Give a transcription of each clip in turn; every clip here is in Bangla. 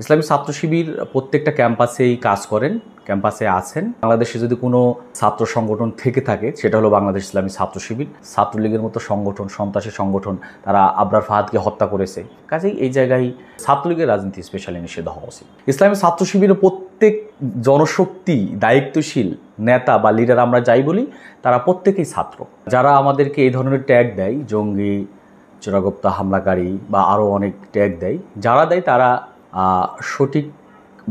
ইসলামী ছাত্র শিবির প্রত্যেকটা ক্যাম্পাসেই কাজ করেন, ক্যাম্পাসে আছেন। বাংলাদেশে যদি কোনো ছাত্র সংগঠন থেকে থাকে সেটা হলো বাংলাদেশ ইসলামী ছাত্র শিবির। ছাত্রলীগের মতো সংগঠন, সন্ত্রাসী সংগঠন, তারা আবরার ফাহাদকে হত্যা করেছে। কাজেই এই জায়গায় ছাত্রলীগের রাজনীতি স্পেশালি নিষিদ্ধ হওয়া উচিত। ইসলামী ছাত্র শিবিরের প্রত্যেক জনশক্তি, দায়িত্বশীল নেতা বা লিডার আমরা যাই বলি, তারা প্রত্যেকেই ছাত্র। যারা আমাদেরকে এই ধরনের ট্যাগ দেয়, জঙ্গি, চোরাগোপ্তা, হামলাকারী বা আরও অনেক ট্যাগ দেয়, যারা দেয় তারা সঠিক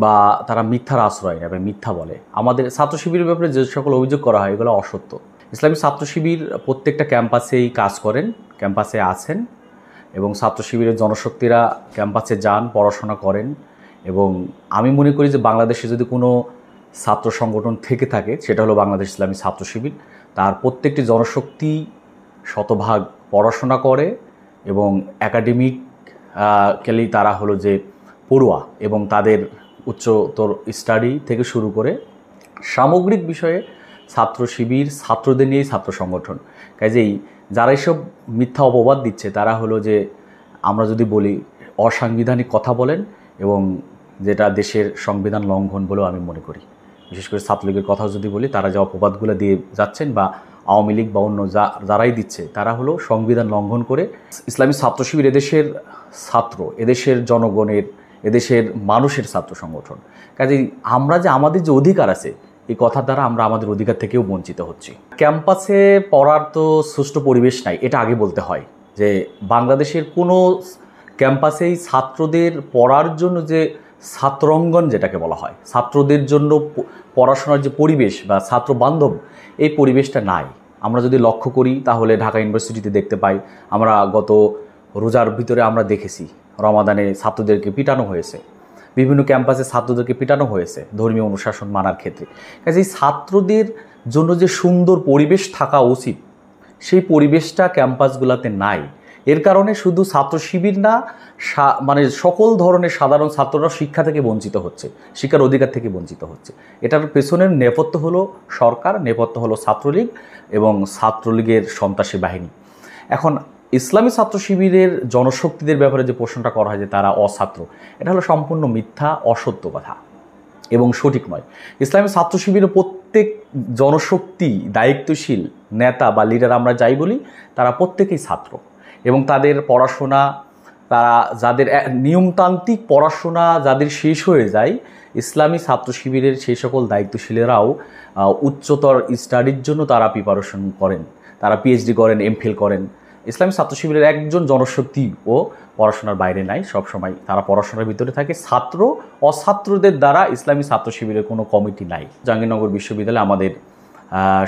বা তারা মিথ্যার আশ্রয় নেবে, মিথ্যা বলে। আমাদের ছাত্র শিবিরের ব্যাপারে যে সকল অভিযোগ করা হয় এগুলো অসত্য। ইসলামী ছাত্র শিবির প্রত্যেকটা ক্যাম্পাসেই কাজ করেন, ক্যাম্পাসে আছেন এবং ছাত্র শিবিরের জনশক্তিরা ক্যাম্পাসে যান, পড়াশোনা করেন। এবং আমি মনে করি যে বাংলাদেশে যদি কোনো ছাত্র সংগঠন থেকে থাকে সেটা হলো বাংলাদেশ ইসলামী ছাত্র শিবির। তার প্রত্যেকটি জনশক্তি শতভাগ পড়াশোনা করে এবং একাডেমিক্যালি তারা হলো যে পড়ুয়া এবং তাদের উচ্চতর স্টাডি থেকে শুরু করে সামগ্রিক বিষয়ে ছাত্র শিবির, ছাত্রদের নিয়েই ছাত্র সংগঠন। কাজেই যারা এসব মিথ্যা অপবাদ দিচ্ছে তারা হলো যে, আমরা যদি বলি, অসাংবিধানিক কথা বলেন এবং যেটা দেশের সংবিধান লঙ্ঘন বলেও আমি মনে করি। বিশেষ করে ছাত্রলীগের কথা যদি বলি, তারা যে অপবাদগুলো দিয়ে যাচ্ছেন বা আওয়ামী লীগ বা অন্য যারাই দিচ্ছে, তারা হলো সংবিধান লঙ্ঘন করে। ইসলামী ছাত্র শিবির এদেশের ছাত্র, এদেশের জনগণের, এদেশের মানুষের ছাত্র সংগঠন। কাজেই আমরা যে আমাদের যে অধিকার আছে, এই কথার দ্বারা আমরা আমাদের অধিকার থেকেও বঞ্চিত হচ্ছি। ক্যাম্পাসে পড়ার তো সুষ্ঠু পরিবেশ নাই, এটা আগে বলতে হয় যে বাংলাদেশের কোনো ক্যাম্পাসেই ছাত্রদের পড়ার জন্য যে ছাত্রাঙ্গন যেটাকে বলা হয়, ছাত্রদের জন্য পড়াশোনার যে পরিবেশ বা ছাত্র বান্ধব, এই পরিবেশটা নাই। আমরা যদি লক্ষ্য করি তাহলে ঢাকা ইউনিভার্সিটিতে দেখতে পাই, আমরা গত রোজার ভিতরে আমরা দেখেছি রমাদানে ছাত্রদেরকে পিটানো হয়েছে, বিভিন্ন ক্যাম্পাসে ছাত্রদেরকে পিটানো হয়েছে ধর্মীয় অনুশাসন মানার ক্ষেত্রে। কাজে ছাত্রদের জন্য যে সুন্দর পরিবেশ থাকা উচিত, সেই পরিবেশটা ক্যাম্পাসগুলোতে নাই। এর কারণে শুধু ছাত্র শিবির না, মানে সকল ধরনের সাধারণ ছাত্ররা শিক্ষা থেকে বঞ্চিত হচ্ছে, শিক্ষার অধিকার থেকে বঞ্চিত হচ্ছে। এটার পেছনের নেপথ্য হলো সরকার, নেপথ্য হলো ছাত্রলীগ এবং ছাত্রলীগের সন্ত্রাসী বাহিনী। এখন ইসলামী ছাত্র শিবিরের জনশক্তিদের ব্যাপারে যে প্রশ্নটা করা হয় যে তারা অছাত্র, এটা হলো সম্পূর্ণ মিথ্যা, অসত্য কথা এবং সঠিক নয়। ইসলামী ছাত্র শিবিরের প্রত্যেক জনশক্তি, দায়িত্বশীল নেতা বা লিডার আমরা যাই বলি, তারা প্রত্যেকেই ছাত্র এবং তাদের পড়াশোনা, তারা যাদের নিয়মতান্ত্রিক পড়াশোনা যাদের শেষ হয়ে যায়, ইসলামী ছাত্র শিবিরের সেই সকল দায়িত্বশীলেরাও উচ্চতর স্টাডির জন্য তারা প্রিপারেশন করেন, তারা পিএইচডি করেন, এমফিল করেন। ইসলামী ছাত্র শিবিরের একজন জনশক্তি ও পড়াশোনার বাইরে নাই, সবসময় তারা পড়াশোনার ভিতরে থাকে। ছাত্র অছাত্রদের দ্বারা ইসলামী ছাত্র শিবিরের কোনো কমিটি নাই। জাহাঙ্গীরনগর বিশ্ববিদ্যালয়ে আমাদের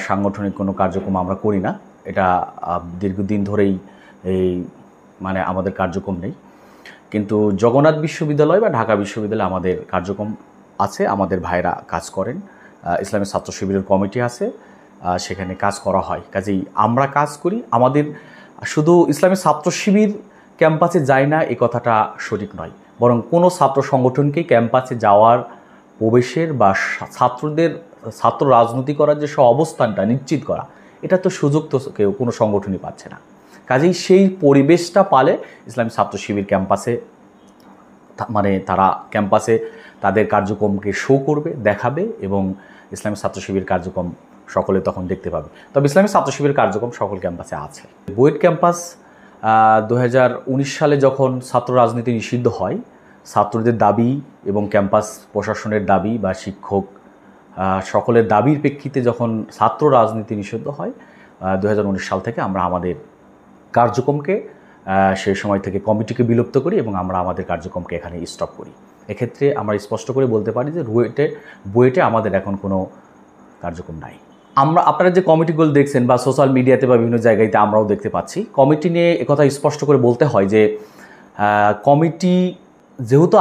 সাংগঠনিক কোনো কার্যক্রম আমরা করি না, এটা দীর্ঘদিন ধরেই মানে আমাদের কার্যক্রম নেই। কিন্তু জগন্নাথ বিশ্ববিদ্যালয় বা ঢাকা বিশ্ববিদ্যালয়ে আমাদের কার্যক্রম আছে, আমাদের ভাইরা কাজ করেন, ইসলামী ছাত্র শিবিরের কমিটি আছে, সেখানে কাজ করা হয়। কাজেই আমরা কাজ করি। আমাদের শুধু ইসলামী ছাত্র শিবির ক্যাম্পাসে যায় না এই কথাটা সঠিক নয়, বরং কোনো ছাত্র সংগঠনকেই ক্যাম্পাসে যাওয়ার, প্রবেশের বা ছাত্র রাজনীতি করার যে অবস্থানটা নিশ্চিত করা, এটা তো সুযোগ তো কেউ কোনো সংগঠনই পাচ্ছে না। কাজেই সেই পরিবেশটা পালে ইসলামী ছাত্র শিবির ক্যাম্পাসে, মানে তারা ক্যাম্পাসে তাদের কার্যক্রমকে শো করবে, দেখাবে এবং ইসলামী ছাত্র শিবির কার্যক্রম সকলে তখন দেখতে পাবে। তবে ইসলামী ছাত্র শিবির কার্যক্রম সকল ক্যাম্পাসে আছে। বুয়েট ক্যাম্পাস 2019 সালে যখন ছাত্র রাজনীতি নিষিদ্ধ হয়, ছাত্রদের দাবি এবং ক্যাম্পাস প্রশাসনের দাবি বা শিক্ষক সকলের দাবির প্রেক্ষিতে যখন ছাত্র রাজনীতি নিষিদ্ধ হয় 2019 সাল থেকে, আমরা আমাদের কার্যক্রমকে সেই সময় থেকে কমিটিকে বিলুপ্ত করি এবং আমরা আমাদের কার্যক্রমকে এখানে স্টপ করি। এক্ষেত্রে আমরা স্পষ্ট করে বলতে পারি যে বুয়েটে আমাদের এখন কোনো কার্যক্রম নাই। আপনারা যে কমিটিগুলো দেখছেন বা সোশ্যাল মিডিয়াতে বা বিভিন্ন জায়গাতে আমরাও দেখতে পাচ্ছি, কমিটি নিয়ে একথা স্পষ্ট করে বলতে হয় যে কমিটি যেহেতু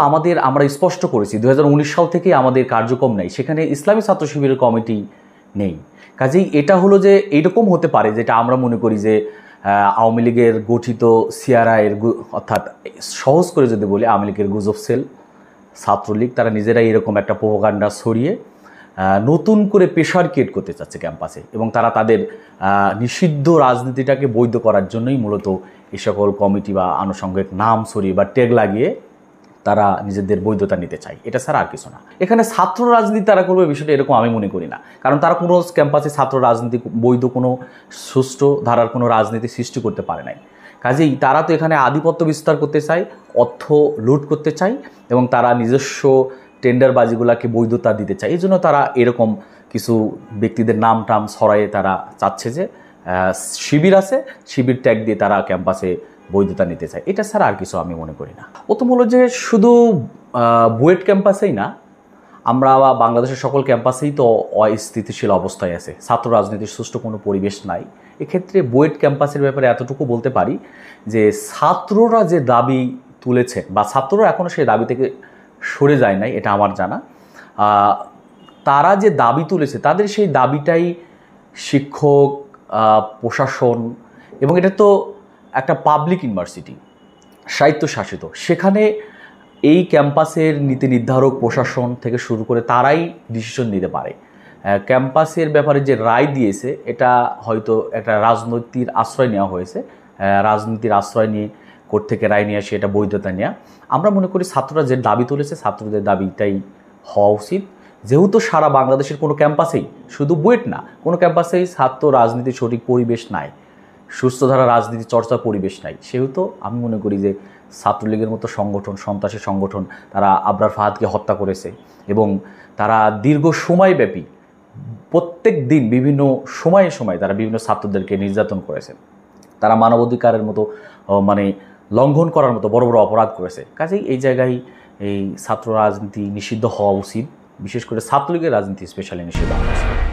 আমরা স্পষ্ট করেছি 2019 সাল থেকে আমাদের কার্যক্রম নেই, সেখানে ইসলামী ছাত্র শিবিরের কমিটি নেই। কাজেই এটা হলো যে এইরকম হতে পারে, যেটা আমরা মনে করি যে আওয়ামী লীগের গঠিত সিআরআইয়ের, অর্থাৎ সহজ করে যদি বলি আওয়ামী লীগের গুজব সেল, ছাত্রলীগ, তারা নিজেরাই এরকম একটা প্রোপাগান্ডা ছড়িয়ে নতুন করে প্রেশার ক্রিয়েট করতে চাচ্ছে ক্যাম্পাসে এবং তারা তাদের নিষিদ্ধ রাজনীতিটাকে বৈধ করার জন্যই মূলত এই সকল কমিটি বা আনুষঙ্গিক নাম ছড়িয়ে বা ট্যাগ লাগিয়ে তারা নিজেদের বৈধতা নিতে চায়, এটা ছাড়া আর কিছু না। এখানে ছাত্র রাজনীতি তারা করবে বিষয়টা এরকম আমি মনে করি না, কারণ তারা কোনো ক্যাম্পাসে ছাত্র রাজনীতি বৈধ কোনো সুষ্ঠু ধারার কোনো রাজনীতি সৃষ্টি করতে পারে নাই। কাজেই তারা তো এখানে আধিপত্য বিস্তার করতে চায়, অর্থ লুট করতে চায় এবং তারা নিজস্ব টেন্ডারবাজিগুলোকে বৈধতা দিতে চায়। এই জন্য তারা এরকম কিছু ব্যক্তিদের নাম টাম ছড়াইয়ে তারা চাচ্ছে যে শিবির আছে, শিবির ট্যাগ দিয়ে তারা ক্যাম্পাসে বৈধতা নিতে চায়, এটা ছাড়া আর কিছু আমি মনে করি না। প্রথম হলো যে শুধু বুয়েট ক্যাম্পাসেই না, আমরা বাংলাদেশের সকল ক্যাম্পাসেই তো অস্থিতিশীল অবস্থায় আছে, ছাত্র রাজনীতির সুষ্ঠু কোনো পরিবেশ নাই। এক্ষেত্রে বুয়েট ক্যাম্পাসের ব্যাপারে এতটুকু বলতে পারি যে ছাত্ররা যে দাবি তুলেছে বা ছাত্ররা এখনও সেই দাবি থেকে সরে যায় নাই, এটা আমার জানা। তারা যে দাবি তুলেছে তাদের সেই দাবিটাই শিক্ষক, প্রশাসন এবং এটা তো একটা পাবলিক ইউনিভার্সিটি, স্বায়ত্তশাসিত, সেখানে এই ক্যাম্পাসের নীতি নির্ধারক প্রশাসন থেকে শুরু করে তারাই ডিসিশন নিতে পারে। ক্যাম্পাসের ব্যাপারে যে রায় দিয়েছে এটা হয়তো একটা রাজনৈতিক আশ্রয় নেওয়া হয়েছে, রাজনীতির আশ্রয় নিয়ে কোর্ট থেকে রায় নিয়ে আসে এটা বৈধতা নেওয়া। আমরা মনে করি ছাত্ররা যে দাবি তুলেছে ছাত্রদের দাবিটাই হওয়া উচিত, যেহেতু সারা বাংলাদেশের কোনো ক্যাম্পাসেই, শুধু বুয়েট না, কোনো ক্যাম্পাসেই ছাত্র রাজনীতির সঠিক পরিবেশ নাই, সুস্থধারা রাজনীতি চর্চার পরিবেশ নাই, সেহেতু আমি মনে করি যে ছাত্রলীগের মতো সংগঠন, সন্ত্রাসী সংগঠন, তারা আবরার ফাহাদকে হত্যা করেছে এবং তারা দীর্ঘ সময়ব্যাপী প্রত্যেক দিন বিভিন্ন সময়ে তারা বিভিন্ন ছাত্রদেরকে নির্যাতন করেছে, তারা মানবাধিকারের মতো মানে লঙ্ঘন করার মতো বড় বড় অপরাধ করেছে। কাজেই এই জায়গায় এই ছাত্র রাজনীতি নিষিদ্ধ হওয়া উচিত, বিশেষ করে ছাত্রলীগের রাজনীতি স্পেশালি নিষিদ্ধ হওয়া উচিত।